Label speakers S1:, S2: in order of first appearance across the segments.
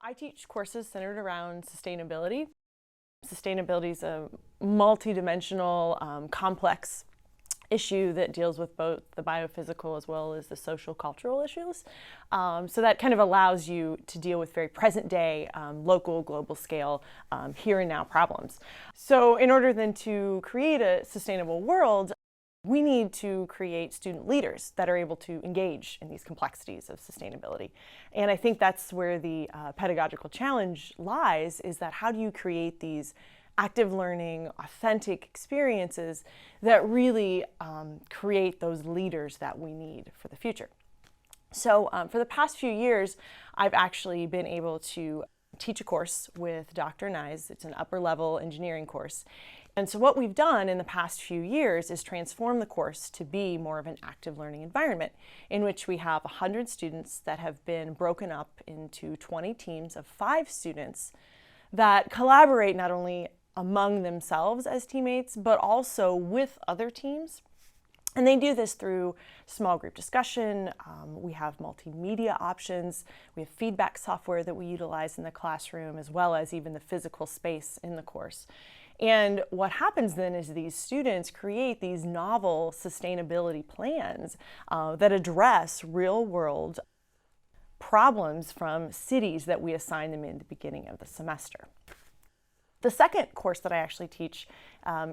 S1: I teach courses centered around sustainability. Sustainability is a multidimensional, complex issue that deals with both the biophysical as well as the social cultural issues. So that kind of allows you to deal with very present day, local, global scale, here and now problems. So in order then to create a sustainable world, we need to create student leaders that are able to engage in these complexities of sustainability. And I think that's where the pedagogical challenge lies, is that how do you create these active learning, authentic experiences that really create those leaders that we need for the future. So for the past few years, I've actually been able to teach a course with Dr. Nyes. It's an upper level engineering course. And so what we've done in the past few years is transform the course to be more of an active learning environment in which we have 100 students that have been broken up into 20 teams of 5 students that collaborate not only among themselves as teammates, but also with other teams. And they do this through small group discussion. We have multimedia options. We have feedback software that we utilize in the classroom, as well as even the physical space in the course. And what happens then is these students create these novel sustainability plans that address real-world problems from cities that we assign them in the beginning of the semester. The second course that I actually teach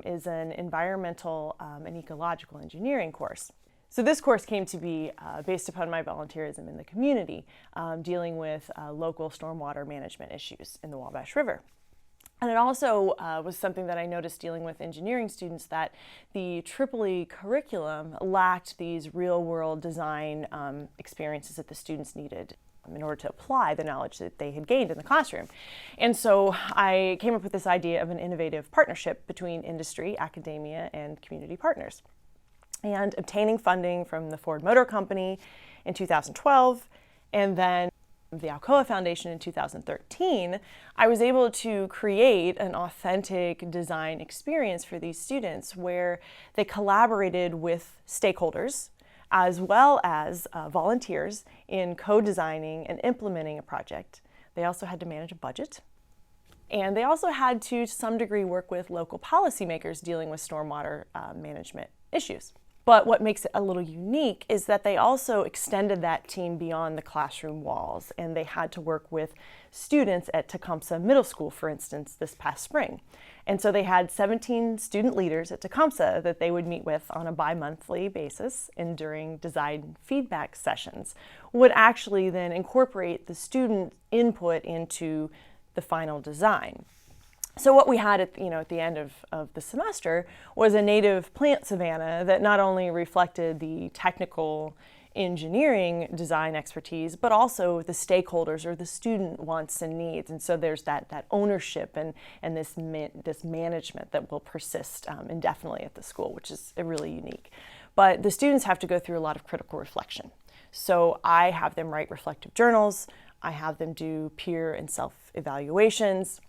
S1: is an environmental and ecological engineering course. So this course came to be based upon my volunteerism in the community, dealing with local stormwater management issues in the Wabash River. And it also was something that I noticed dealing with engineering students, that the EEE curriculum lacked these real-world design experiences that the students needed in order to apply the knowledge that they had gained in the classroom. And so I came up with this idea of an innovative partnership between industry, academia, and community partners. And obtaining funding from the Ford Motor Company in 2012, and then the Alcoa Foundation in 2013, I was able to create an authentic design experience for these students where they collaborated with stakeholders as well as volunteers in co-designing and implementing a project. They also had to manage a budget. And they also had to some degree, work with local policymakers dealing with stormwater management issues. But what makes it a little unique is that they also extended that team beyond the classroom walls, and they had to work with students at Tecumseh Middle School, for instance, this past spring. And so they had 17 student leaders at Tecumseh that they would meet with on a bi-monthly basis, and during design feedback sessions would actually then incorporate the student input into the final design. So what we had at the end of the semester was a native plant savanna that not only reflected the technical engineering design expertise, but also the stakeholders or the student wants and needs. And so there's that ownership and this management that will persist indefinitely at the school, which is really unique. But the students have to go through a lot of critical reflection. So I have them write reflective journals. I have them do peer and self-evaluations,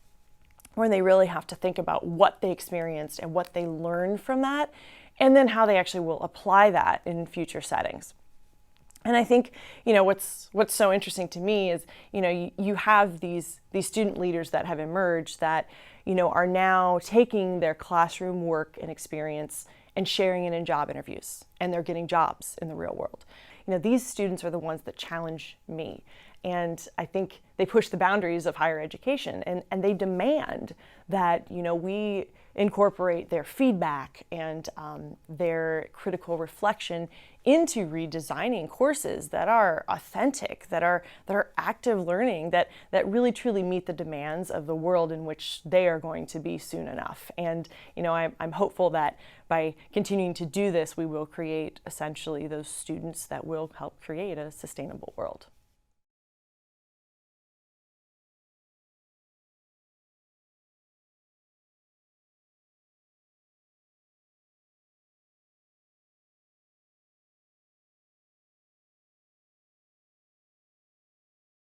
S1: where they really have to think about what they experienced and what they learned from that, and then how they actually will apply that in future settings. And I think, what's so interesting to me is, you have these student leaders that have emerged that, are now taking their classroom work and experience and sharing it in job interviews, and they're getting jobs in the real world. These students are the ones that challenge me. And I think they push the boundaries of higher education, and they demand that we incorporate their feedback and their critical reflection into redesigning courses that are authentic, that are active learning, that really truly meet the demands of the world in which they are going to be soon enough. And I'm hopeful that by continuing to do this, we will create essentially those students that will help create a sustainable world.